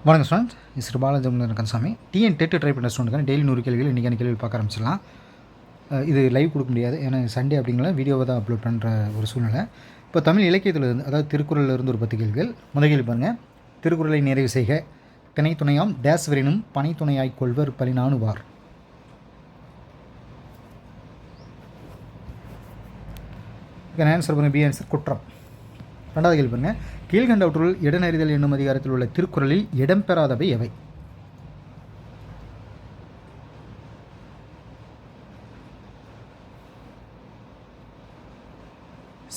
வணக்கம் students. Is Balaji Kandasamy. TET try பண்ணுற ஸ்டூடெண்ட்டுக்கான டெய்லி 100 கேள்விகள் இன்றைக்கான கேள்வி பார்க்க ஆரம்பிச்சிடலாம். இது லைவ் கொடுக்க முடியாது, ஏன்னா சண்டே அப்படிங்கிற வீடியோவை தான் அப்லோட் பண்ணுற ஒரு சூழ்நிலை. இப்போ தமிழ் இலக்கியத்திலிருந்து, அதாவது திருக்குறளிலிருந்து ஒரு 10 கேள்விகள். முதல் கேள்வி பாருங்கள். திருக்குறளை நிறைவு செய்க. திணை துணையாம் டேஸ் வரினும் பனை துணையாய் கொள்வர் பலினானுவார். ஆன்சர் பாருங்கள். பி ஆன்சர் குற்றம். ரெண்டாவது கேள்வி பாருங்கள். கீழ்கண்டவற்றுள் இடனறிதல் என்னும் அதிகாரத்தில் உள்ள திருக்குறளில் இடம்பெறாதவை எவை?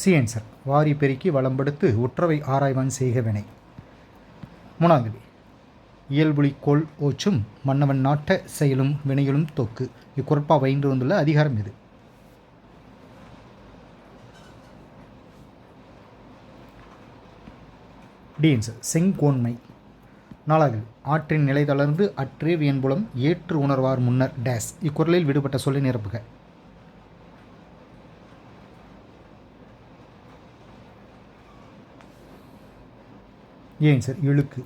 C answer. வாரி பெருக்கி வளம்படுத்து உற்றவை ஆராய்வான் செய்கவினை. மூணாவது கேள்வி. இயல்புலி கோல் ஓச்சும் மன்னவன் நாட்ட செயலும் வினையிலும் தொக்கு. இக்குறப்பா பயின்று வந்துள்ள அதிகாரம் எது? D answer. செங்கோன்மை. நாலாவது. ஆற்றின் நிலை தளர்ந்து அற்றே வியன்புலம் ஏற்று உணர்வார் முன்னர் டேஸ். இக்குறளில் விடுபட்ட சொல்லி நிரப்புக. ஏன் சார்? இழுக்கு.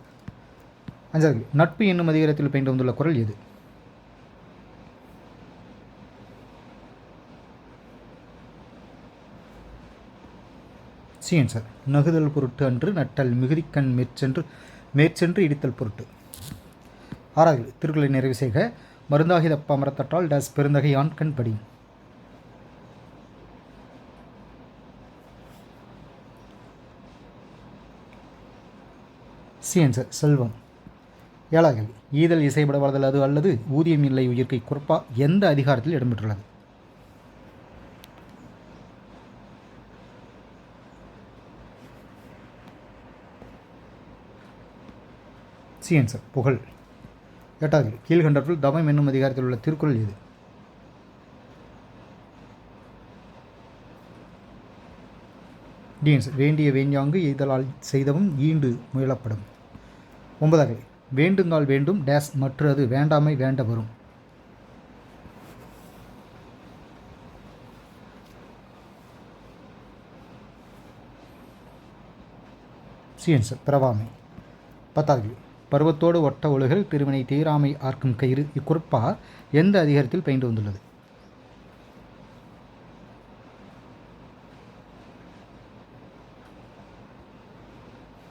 அஞ்சாவது. நட்பு என்னும் அதிகாரத்தில் பயின்று வந்துள்ள குறள் எது? C answer. நகுதல் பொருட்டு அன்று நட்டல் மிகுதிக்கண் மேற்சென்று இடித்தல் பொருட்டு. ஆறாவது. திருக்குறளை நிறைவு செய்க. மருந்தாகி தப்ப அமரத்தட்டால் டேஸ் பெருந்தகை ஆண்கண் படி. C answer. செல்வம். ஏழாவது. ஈதல் இசைப்பட வளர்தல் அது அல்லது ஊதியம் இல்லை உயிர்க்கை குறப்பா எந்த அதிகாரத்தில் இடம்பெற்றுள்ளது? C answer. புகழ். எட்டாவது. கீழ்கண்டவற்றுள் தவம் என்னும் அதிகாரத்தில் உள்ள திருக்குறள் எது? D answer. வேண்டிய வேஞ்சாங்கு எய்தலால் செய்தவும் ஈண்டு முயலப்படும். ஒன்பதாவது. வேண்டுங்கால் வேண்டும் டேஸ் மற்ற அது வேண்டாமை வேண்ட வரும். C answer. பிறவாமை. பத்தாவது. பருவத்தோடு ஒட்ட ஒழுகல் திருவினை தீராமை ஆர்க்கும் கயிறு. இக்குறப்பா எந்த அதிகாரத்தில் பயின்று வந்துள்ளது?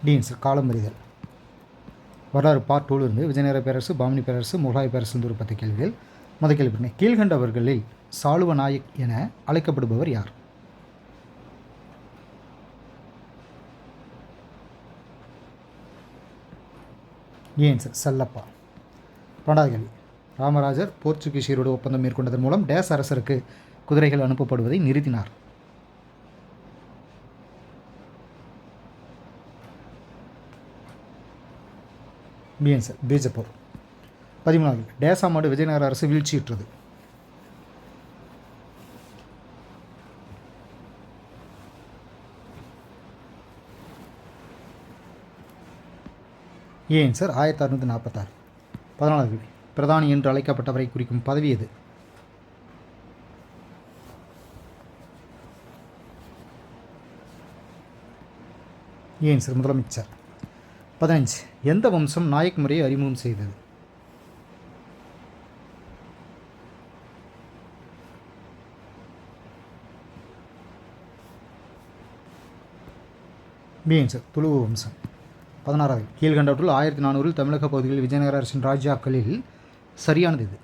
D answer. காலம் அறிதல். வரலாறு பார்ட் 2 இருந்து விஜயநகர பேரரசு, பாமினி பேரரசு, முகலாய பேரரசு ஒரு 10 கேள்விகள். முதல் கேள்வி. கீழ்கண்டவர்களில் சாளுவ நாயக் என அழைக்கப்படுபவர் யார்? ஏன் சார்? செல்லப்பா. பன்னெண்டாவது கேள்வி. ராமராஜர் போர்ச்சுகீசியரோடு ஒப்பந்தம் மேற்கொண்டதன் மூலம் டேஸ் அரசருக்கு குதிரைகள் அனுப்பப்படுவதை நிறுத்தினார். ஏன் சார்? பீஜப்பூர். 13வது. டேஸ் ஆமாடு விஜயநகர அரசு வீழ்ச்சியுற்றது. ஏன் சார்? 1646. 14வது. பிரதானி என்று அழைக்கப்பட்டவரை குறிக்கும் பதவி எது? ஏன் சார்? முதலமைச்சர். 15. எந்த வம்சம் நாயக் முறையை அறிமுகம் செய்தது? ஏன் சார்? துளுவ வம்சம். 16வது. கீழ்கண்டவற்றுள் 1400 தமிழக பகுதிகளில் விஜயநகர அரசின் ராஜாக்களில் சரியானது இது?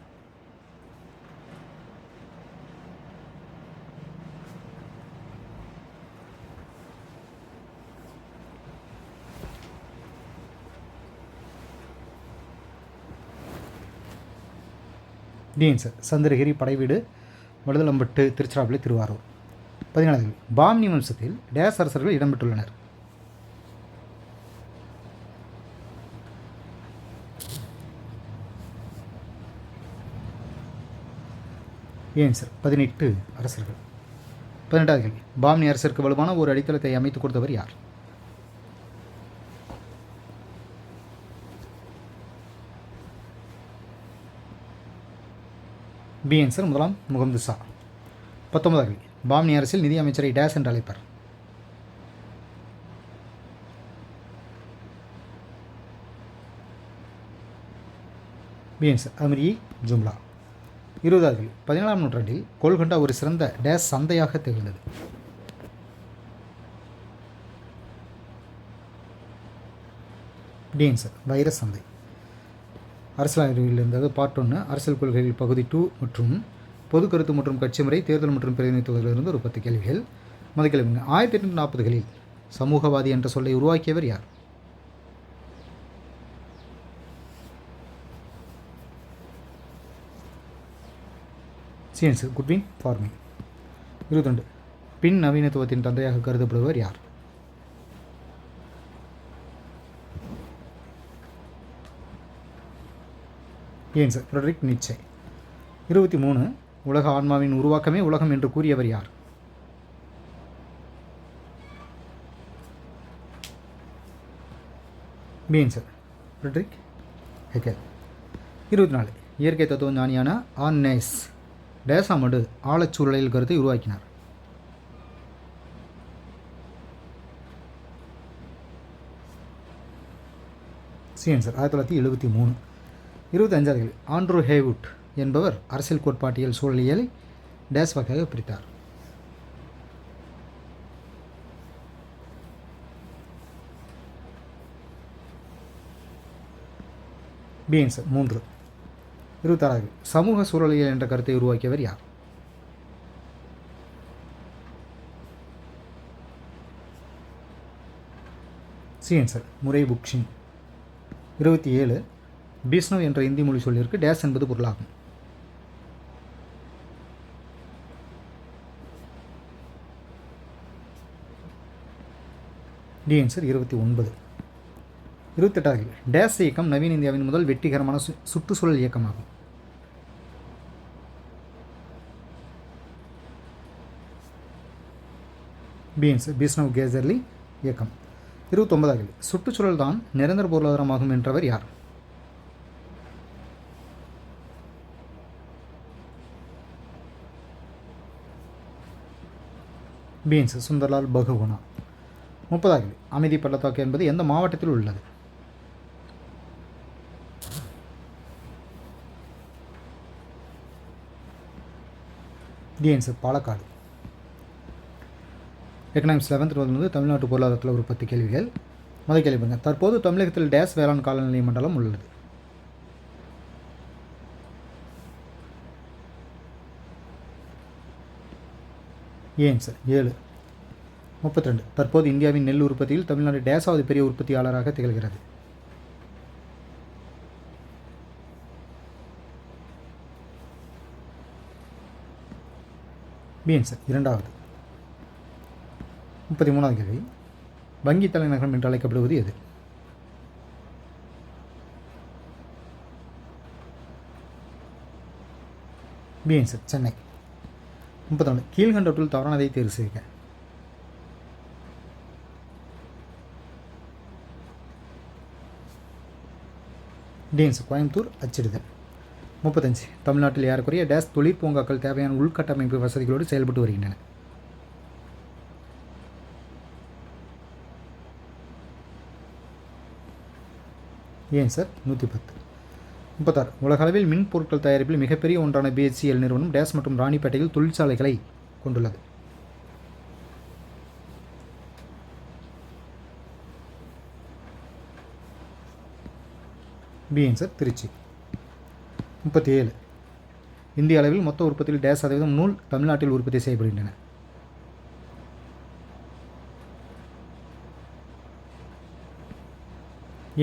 டீன் சார். சந்திரகிரி, படைவீடு, மருதலம்பட்டு, திருச்சிராப்பள்ளி, திருவாரூர். 14வது. பாமினி வம்சத்தில் டேஸ் அரசர்கள் இடம்பெற்றுள்ளனர்? ஏன் சார்? 18 அரசர்கள். 18வது கேள்வி. பாமினி அரசருக்கு வலுவான ஒரு அடித்தளத்தை அமைத்துக் கொடுத்தவர் யார்? B answer. முதலாம் முகமது ஷா. 19வது கேள்வி. பாமினி அரசில் நிதி அமைச்சரை டேஸ் என்று அழைப்பார்? B answer Amir Jumla. 20வது கேள்வி. 17ஆம் நூற்றாண்டில் கோல்கொண்டா ஒரு சிறந்த டேஸ் சந்தையாக திகழ்ந்தது. டி ஆன்சர் வைர சந்தை. அரசியல் அறிவியல் இருந்தது பார்ட் 1, அரசியல் கொள்கைகள் பகுதி 2 மற்றும் பொது கருத்து மற்றும் கட்சி முறை, தேர்தல் மற்றும் பிரதிநிதித்துவத்திலிருந்து ஒரு 10 கேள்விகள். முதல் கேள்விங்க. 1840களில் சமூகவாதி என்ற சொல்லை உருவாக்கியவர் யார்? சி ஆன்சர் குட்வின் ஃபார்மிங். 22. பின் நவீனத்துவத்தின் தந்தையாக கருதப்படுவர் யார்? Answer Friedrich Nietzsche. 23. உலக ஆன்மாவின் உருவாக்கமே உலகம் என்று கூறியவர் யார்? B answer Friedrich Hegel. 24. இயற்கை தத்துவ ஞானியான ஆன்னேஸ் டேசாமடு ஆழச்சூழலில் கருத்தை உருவாக்கினார். C answer 1973. 25. ஆண்ட்ரூ ஹேவுட் என்பவர் அரசியல் கோட்பாட்டியல் சூழலியலை டேஸ் வகையாக பிரித்தார். B answer 3. 26. சமூக சூழலியல் என்ற கருத்தை உருவாக்கியவர் யார்? C answer Murray புக்ஷின். 27. பீஷ்ணவ் என்ற இந்தி மொழி சொல்லிற்கு டேஸ் என்பது பொருளாகும். D answer 29. 28. டேஸ் இயக்கம் நவீன இந்தியாவின் முதல் வெற்றிகரமான சுற்றுச்சூழல் இயக்கமாகும். பி ஆன்சர் பீஷ்ணவ் கேசர்லி இயக்கம். 29. சுற்றுச்சூழல் தான் நிரந்தர பொருளாதாரமாகும் என்றவர் யார்? B answer Sunderlal Bahuguna. 30. அமைதி பள்ளத்தாக்கு என்பது எந்த மாவட்டத்தில் உள்ளது? D answer Palakkad. Economics 11th தமிழ்நாட்டு பொருளாதாரத்தில் ஒரு 10 கேள்விகள். முதல் கேள்வி பாருங்க. தற்போது தமிழகத்தில் டேஸ் வேளாண் காலநிலை மண்டலம் உள்ளது. ஆன்சர் 7. 32. தற்போது இந்தியாவின் நெல் உற்பத்தியில் தமிழ்நாடு டேஸாவது பெரிய உற்பத்தியாளராக திகழ்கிறது. பி ஆன்சர் 2வது. 33வது கேள்வி. வங்கி தலைநகரம் என்று அழைக்கப்படுவது எது? B answer Chennai. 34. கீழ்கண்டவற்றில் தவறானதை தேர்வு செய்க. டி ஆன்சர் கோயம்புத்தூர் அச்சிடுதல். 35. தமிழ்நாட்டில் ஏறக்குறைய டேஸ் தொழிற்பூங்காக்கள் தேவையான உள்கட்டமைப்பு வசதிகளோடு செயல்பட்டு வருகின்றன. ஆன்சர் 110. 36. உலகளவில் மின் பொருட்கள் தயாரிப்பில் மிகப்பெரிய ஒன்றான பிஹெச்இஎல் நிறுவனம் டேஸ் மற்றும் ராணிப்பேட்டையில் தொழிற்சாலைகளை கொண்டுள்ளது. B answer Trichy. 37. இந்திய அளவில் மொத்த உற்பத்தியில் டேஸ் சதவீதம் நூல் தமிழ்நாட்டில் உற்பத்தி செய்யப்படுகின்றன.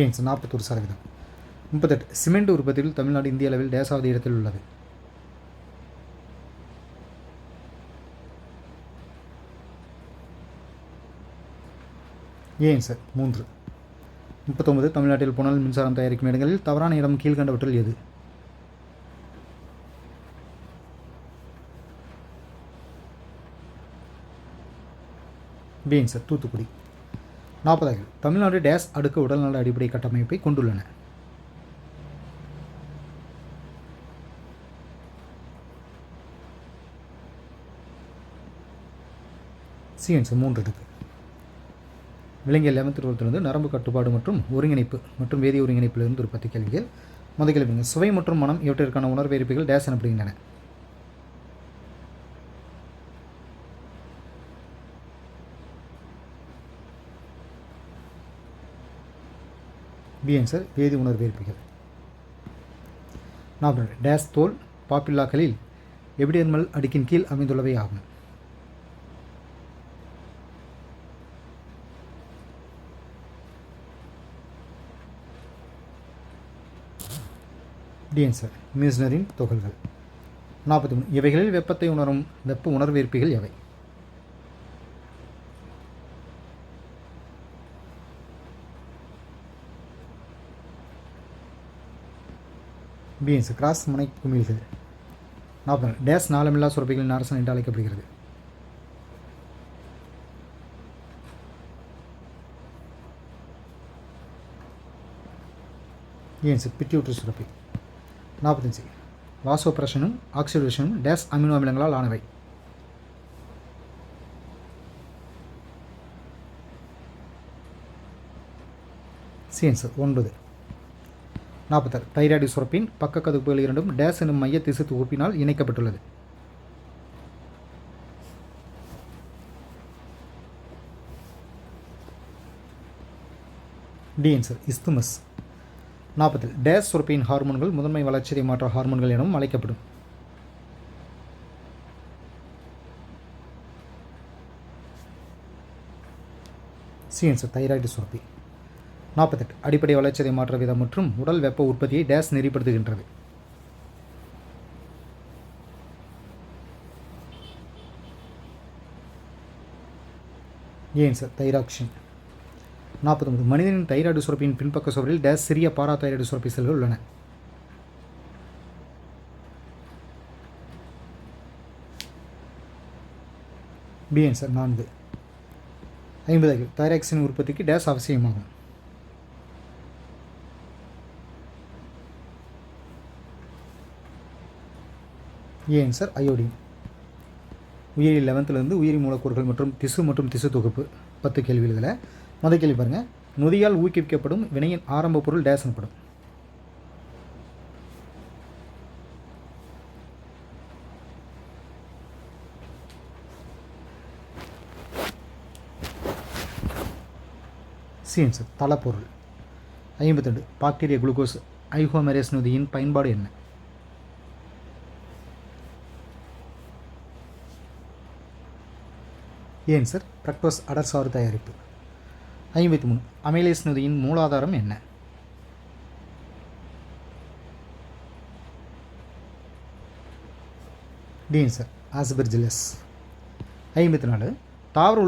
ஆன்சர் 41%. 38. சிமெண்ட் உற்பத்தியில் தமிழ்நாடு இந்திய அளவில் டேஸாவது இடத்தில் உள்ளது. ஆன்சர் 3. 39. தமிழ்நாட்டில் புனல் மின்சாரம் தயாரிக்கும் இடங்களில் தவறான இடம் கீழ்கண்டவற்றில் எது? B answer Thoothukudi. 40. தமிழ்நாடு டேஸ் அடுக்கு உடல்நல அடிப்படை கட்டமைப்பை கொண்டுள்ளன. சி ஆன்சர் 3 அடுக்கு. விலங்கியல் 11th நரம்பு கட்டுப்பாடு மற்றும் ஒருங்கிணைப்பு மற்றும் வேதிய ஒருங்கிணைப்பிலிருந்து ஒரு 10 கேள்விகள். முதல் கேள்வி சுவை மற்றும் மனம் இவற்றிற்கான உணர்வேற்பிகள் டேஸ் எனப்படுகின்றன. பி ஆன்சர் வேதி உணர்வேற்பிகள். டேஸ் தோல் பாப்புலாக்களில் எபிடெர்மல் அடுக்கின் கீழ் அமைந்துள்ளவை ஆகும். டி ஆன்சர் மியூசினரின் துகள்கள். 43 இவைகளில் வெப்பத்தை உணரும் வெப்ப உணர்வேற்பிகள் எவை? பி ஆன்சர் கிராஸ் முனை குமிழ்கள். 44 டேஸ் நாளமில்லா சுரப்பிகளின் அரசன் என்று அழைக்கப்படுகிறது. ஆன்சர் பிட்யூட்டரி சுரப்பி. 45 வாசோபிரஷனும் ஆக்சிடேஷனும் டேஸ் அமினோ அமிலங்களால் ஆனவை. C answer 9. 46 தைராய்டு சுரப்பின் பக்க கதுப்புகள் இரண்டும் டேஸ் எனும் மைய திசு தொகுப்பினால் இணைக்கப்பட்டுள்ளது. D answer isthmus. 40 டேஸ் சுரப்பியின் ஹார்மோன்கள் முதன்மை வளர்ச்சிதை மாற்ற ஹார்மோன்கள் எனவும் அழைக்கப்படும். சி ஆன்சர் தைராய்டு சுரப்பி. 48 அடிப்படை வளர்ச்சிதை மாற்ற விதம் மற்றும் உடல் வெப்ப உற்பத்தியை டேஸ் நெறிப்படுத்துகின்றது. Answer thyroxine. 49 மனிதனின் தைராய்டு சுரப்பியின் பின்பக்க சுவரில் டேஸ் சிறிய பாரா தைராய்டு சுரப்பி செல்கள் உள்ளன. B answer 4. 50 தைராக்சின் உற்பத்திக்கு டேஸ் அவசியமாகும். Answer iodine. உயிரி 11லேருந்து உயிரி மூலக்கூறுகள் மற்றும் திசு தொகுப்பு 10 கேள்வி. இதில் முதல் கேள்வி பாருங்கள். நொதியால் ஊக்குவிக்கப்படும் வினையின் ஆரம்ப பொருள் டேஸ் எனப்படும். சி ஆன்சர் தளப்பொருள். 52 பாக்டீரியா குளுக்கோஸ் ஐஹோமெரேஸ் நொதியின் பயன்பாடு என்ன? ஆன்சர் பிரக்டோஸ் அடர்சாறு தயாரிப்பு. 53 அமைலேஸ் நொதியின் மூலாதாரம் என்ன? D answer Aspergillus. 54 தாவர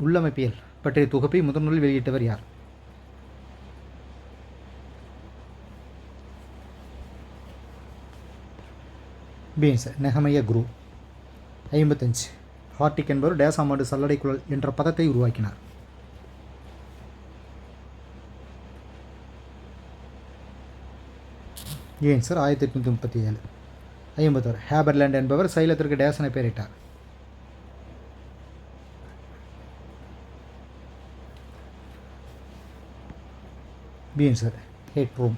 உள்ளமைப்பியல் பற்றிய தொகுப்பை முதன்முதலில் வெளியிட்டவர் யார்? பி ஆன்சர் நெஹமையா குரு. 55 ஹார்டிக் என்பவர் டேஸ் ஆமாண்டு சல்லடை குழல் என்ற பதத்தை உருவாக்கினார். ஆன்சர் 1837. 56 ஹேபர்லேண்ட் என்பவர் சைலத்திற்கு டேஸ் என பெயரிட்டார். B answer ஹேட்ரோம்.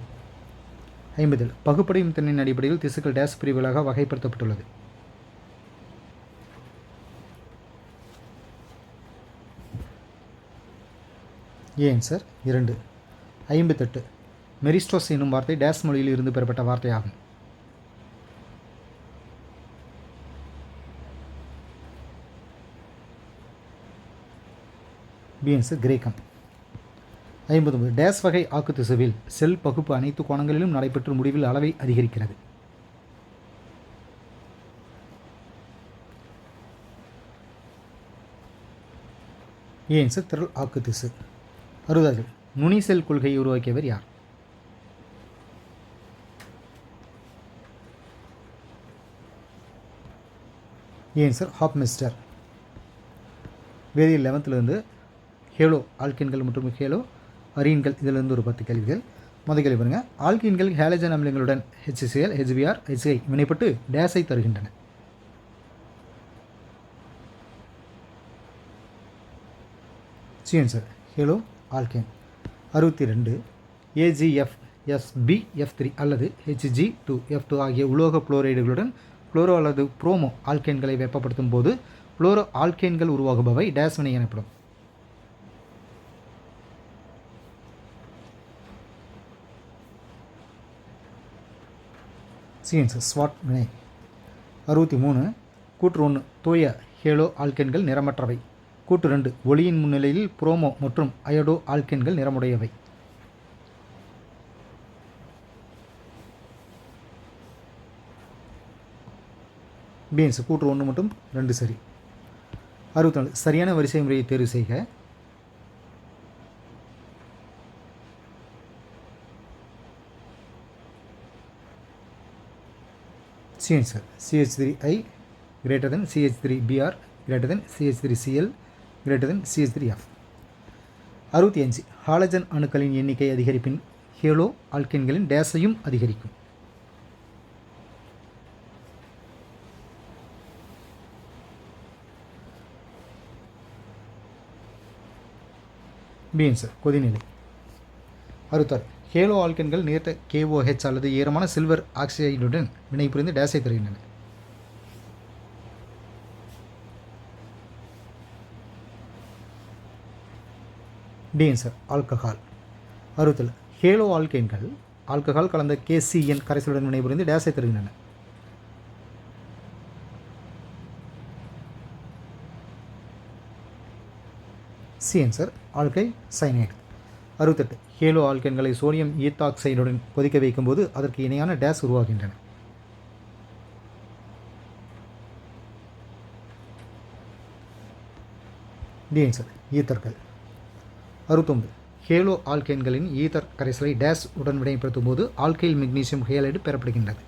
57 பகுப்படையும் திறனின் அடிப்படையில் திசுக்கள் டேஸ் பிரிவுகளாக வகைப்படுத்தப்பட்டுள்ளது. ஆன்சர் 2. 58 மெரிஸ்டோஸ் என்னும் வார்த்தை டேஸ் மொழியில் இருந்து பெறப்பட்ட வார்த்தையாகும். பி ஆன்சர் கிரேக்கம். 59 டேஸ் வகை ஆக்கு திசுவில் செல் பகுப்பு அனைத்து கோணங்களிலும் நடைபெற்று முடிவில் அளவை அதிகரிக்கிறது. ஆன்சர் திரள் ஆக்கு திசு. 60 நுனி செல் கொள்கையை உருவாக்கியவர் யார்? ஆன்சர் ஹாப்மிஸ்டர். வேதியியல் 11லேருந்து ஹேலோ ஆல்கின்கள் மற்றும் ஹேலோ அரீன்கள் இதிலிருந்து ஒரு 10 கேள்விகள். முதல் கேள்வி பாருங்கள். ஆல்கின்கள் ஹேலஜன் அமிலங்களுடன் HCl HBr HCl வினைப்பட்டு டேஸை தருகின்றன. C answer Halo alkane. 62 AgF SbF3 அல்லது Hg2F2 ஆகிய உலோக புளோரைடுகளுடன் குளோரோ அல்லது புரோமோ ஆல்கேன்களை வெப்பப்படுத்தும் போது புளோரோ ஆல்கேன்கள் உருவாகுபவை டேஸ் வினை எனப்படும். ஸ்வாட் வினை. 63 கூற்று 1 தூய ஹேலோ ஆல்கேன்கள் நிறமற்றவை. கூற்று 2 ஒளியின் முன்னிலையில் புரோமோ மற்றும் அயோடோ ஆல்கேன்கள் நிறமுடையவை. பீன்ஸ் கூற்று 1 மற்றும் 2 சரி. 64 சரியான வரிசை முறையை தேர்வு செய்க. Answer CH3I greater than CH3Br greater than CH3Cl greater than CH3F. 65 halogen அணுக்களின் எண்ணிக்கை அதிகரிப்பின் ஹேலோ ஆல்கேன்களின் டேஸையும் அதிகரிக்கும். ஆன்சர் கொதிநிலை. 66 ஹேலோ ஆல்கன்கள் நீர்த்த KOH அல்லது ஈரமான சில்வர் ஆக்சைடுடன் வினைபுரிந்து டேஸை தருகின்றன. Answer alcohol. 67 ஹேலோ ஆல்கேன்கள் ஆல்கஹால் கலந்த KCN கரைசலுடன் வினைபுரிந்து டேஸை தருகின்றன. ஆன்சர் ஆல்கை சைனைடு. 68 ஹேலோ ஆல்கேன்களை சோடியம் ஈத்தாக்சைடுடன் கொதிக்க வைக்கும்போது அதற்கு இணையான டேஸ் உருவாகின்றன. ஆன்சர் ஈத்தர்கள். 69 ஹேலோ ஆல்கேன்களின் ஈத்தர் கரைசலை டேஸ் உடன் வினைப்படுத்தும் போது ஆல்கைல் மெக்னீசியம் ஹேலைடு பெறப்படுகின்றது.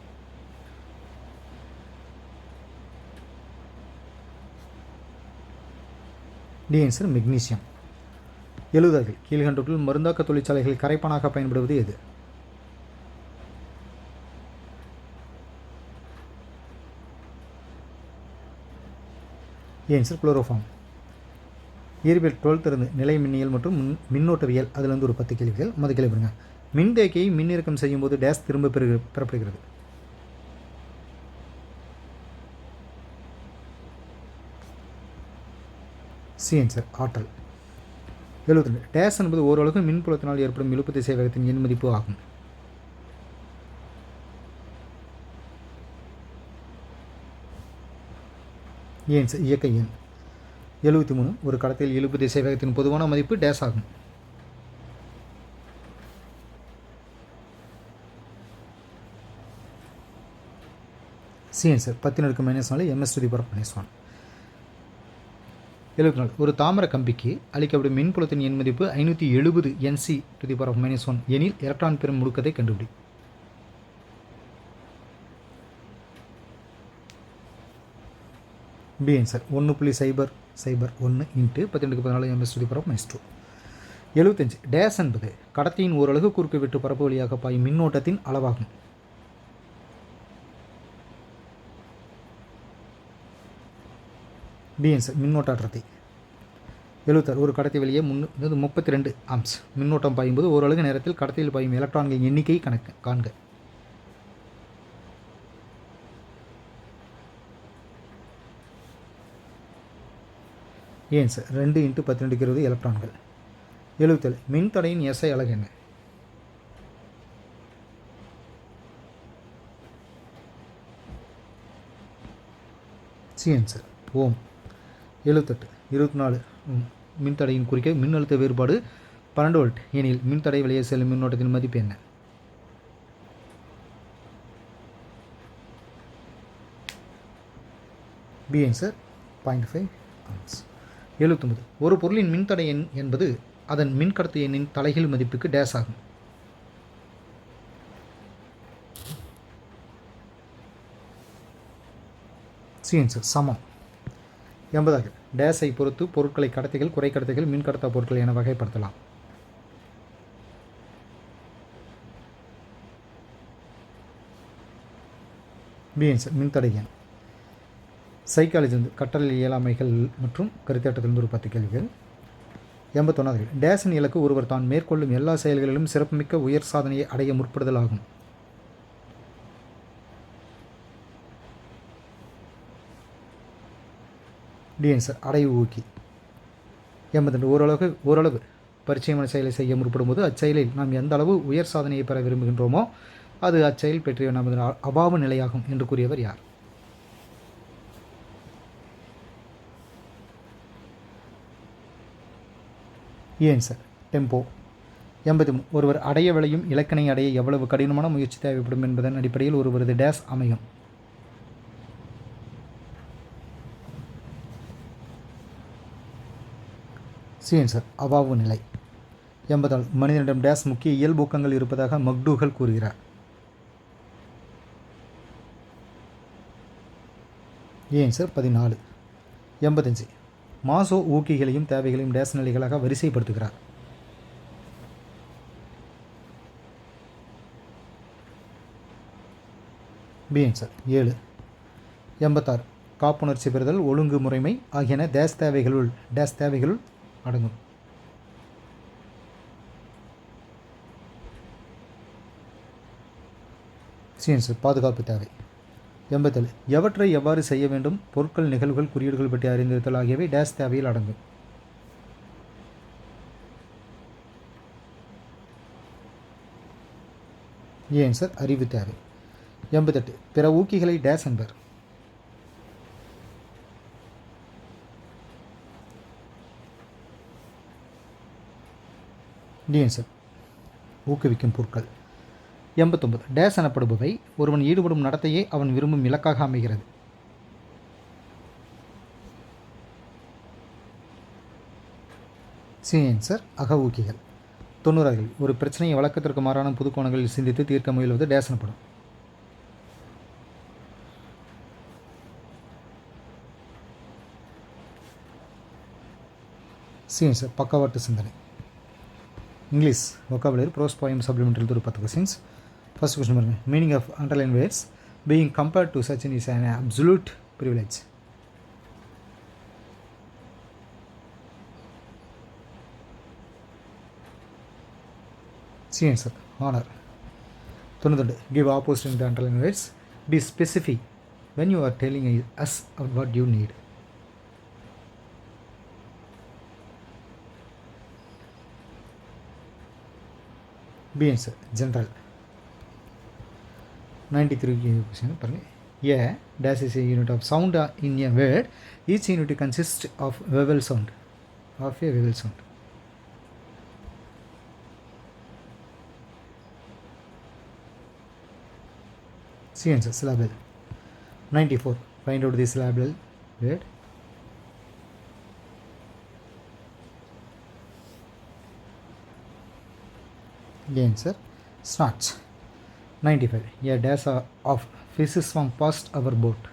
Answer magnesium. 70 கீழ்கண்டவற்றில் மருந்தாக்க தொழிற்சாலைகளில் கரைப்பானாக பயன்படுவது எது? Answer chloroform. இயற்பியல் 12th இருந்து நிலை மின்னியல் மற்றும் மின்னோட்டவியல் அதிலிருந்து ஒரு 10 கேள்விகள். முதல் கேள்வி பாருங்க. மின்தேக்கியை மின்னிறக்கம் செய்யும் போது டேஸ் திரும்ப பெறப்படுகிறது. ஆன்சர் ஆற்றல். 72 டேஸ் என்பது ஓரளவு மின்புலத்தினால் ஏற்படும் இழுப்பு திசை வேகத்தின் எண் மதிப்பு ஆகும். ஆன்சர் இயக்க எண். 73 ஒரு கடத்தியில் இழுப்பு திசை வேகத்தின் பொதுவான மதிப்பு டேஸ் ஆகும். Answer 10⁻⁻⁴ ms⁻⁻⁴. 74 ஒரு தாமிர கம்பிக்கு அளிக்கப்படும் மின்புலத்தின் எண் மதிப்பு 570 Nc⁻⁻⁴ எனில் எலக்ட்ரான் பெறும் முடுக்கத்தை கண்டுபிடி. Answer 1.001 × 10⁻⁴ ms⁻⁻². 75 டேஸ் என்பது கடத்தியின் ஓரளவு குறுக்கு வெட்டு பரப்பு வழியாக பாயும் மின்னோட்டத்தின் அளவாகும். ஆன்சர் மின்னோட்ட அடர்த்தி. 76 ஒரு கடத்தி வெளியே 32 ஆம்ஸ் மின்னோட்டம் பாயும்போது ஓரளவு நேரத்தில் கடத்தியில் பாயும் எலக்ட்ரான்களின் எண்ணிக்கை காண்க. ஆன்சர் 2 × 10⁻⁻20 எலக்ட்ரான்கள். 77 மின்தடையின் SI அலகு என்ன? ஆன்சர் ஓம். 78 24 மின்தடையின் குறிக்க மின்னழுத்த வேறுபாடு 12 வோல்ட் எனில் மின்தடை வெளியே செல்லும் மின்னோட்டத்தின் மதிப்பு என்ன? Answer 0.5 arms. 79 ஒரு பொருளின் மின்தடை எண் என்பது அதன் மின்கடத்து எண்ணின் தலைகீழ் மதிப்புக்கு டேஸ் ஆகும். ஆன்சர் சமம். 80 டேஸை பொறுத்து பொருட்களை கடத்திகள், குறைக்கடத்திகள், மின்கடத்தா பொருட்கள் என வகைப்படுத்தலாம். ஆன்சர் மின்தடை எண். சைக்காலஜி கற்றல் இயலாமைகள் மற்றும் கருத்தாட்டத்திலிருந்து ஒரு 10 கேள்விகள். 81வது டேஸின் இலக்கு ஒருவர் தான் மேற்கொள்ளும் எல்லா செயல்களிலும் சிறப்புமிக்க உயர் சாதனையை அடைய முற்படுதல் ஆகும். டி ஆன்சர் அடைவு ஊக்கி. 82 ஓரளவு பரிச்சயமான செயலை செய்ய முற்படும்போது அச்செயலில் நாம் எந்த அளவு உயர் சாதனையை பெற விரும்புகின்றோமோ அது அச்செயல் பற்றிய நமது அபாவ நிலையாகும் என்று கூறியவர் யார்? Answer tempo. 83 ஒருவர் அடைய விளையும் இலக்கினை அடைய எவ்வளவு கடினமான முயற்சி தேவைப்படும் என்பதன் அடிப்படையில் ஒருவரது டேஸ் அமையும். ஆன்சர் அவாவு நிலை. 84 மனிதனிடம் டேஸ் முக்கிய இயல்பூக்கங்கள் இருப்பதாக மக்டூகல் கூறுகிறார். ஆன்சர் 14. 85 மாசோ ஊக்கிகளையும் தேவைகளையும் டேஸ் நிலைகளாக வரிசைப்படுத்துகிறார். B answer 7. 86 காப்புணர்ச்சி பெறுதல் ஒழுங்கு முறைமை ஆகியன டேஸ் தேவைகளுள் அடங்கும். ஆன்சர் பாதுகாப்பு தேவை. 87 எவற்றை எவ்வாறு செய்ய வேண்டும் பொருட்கள் நிகழ்வுகள் குறியீடுகள் பற்றி அறிந்திருத்தல் ஆகியவை டேஸ் தேவையில் அடங்கும். ஆன்சர் அறிவு தேவை. 88 பிற ஊக்கிகளை டேஸ் என்பர். ஆன்சர் ஊக்குவிக்கும் பொருட்கள். 89 டேஸ் எனப்படுபவை ஒருவன் ஈடுபடும் நடத்தையே அவன் விரும்பும் இலக்காக அமைகிறது. ஆன்சர் அக ஊக்கிகள். 90 ஒரு பிரச்சனையை வழக்கத்திற்கு மாறான புது கோணங்களில் சிந்தித்து தீர்க்க முயல்வது டேஸ் எனப்படும். ஆன்சர் பக்கவாட்டு சிந்தனை. English vocabulary prose poem supplementary ஒரு 10 கொஸ்டின்ஸ். ஃபர்ஸ்ட் கொஸ்டின் பாருங்கள். Meaning of underline words being compared to such is an absolute privilege. Answer honor. 92 give opposite in the underline words. Be specific when you are telling us what you need. B answer general. 93 question பாருங்கள். A dash is a unit of sound in a word. Each unit consists of vowel sound. Of a vowel sound. C answer syllable. 94 find out the syllable word. The answer snatch. 95 a dash of fishes swam past our boat.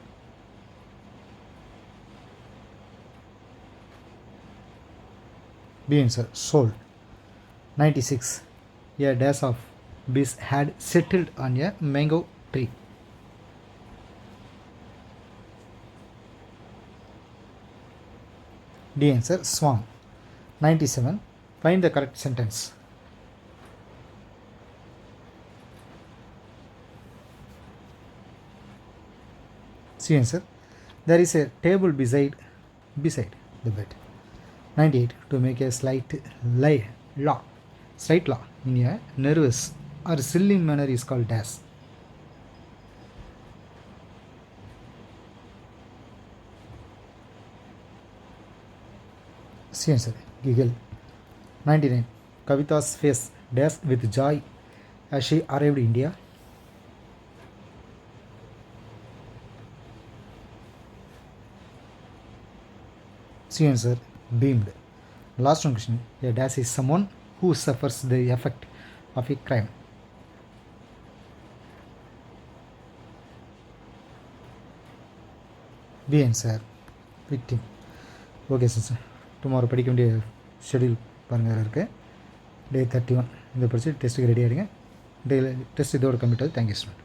B answer soul. 96 a dash of bees had settled on a mango tree. D answer swarm. 97 find the correct sentence. C answer there is a table beside the bed. 98 to make a slight law in a nervous or silly manner is called dash. C answer giggle. 99 Kavita's face dashed with joy as she arrived in India. C answer beamed. Last one question. A dash is someone who suffers the effect of a crime. B answer victim. Okay sister. Tomorrow படிக்க வேண்டிய schedule பாருங்கள் இருக்குது. Day 31 இந்த படிச்சு டெஸ்ட்டுக்கு ready ஆகிடுங்க. Test இதோட complete ஆகுது. Thank you student.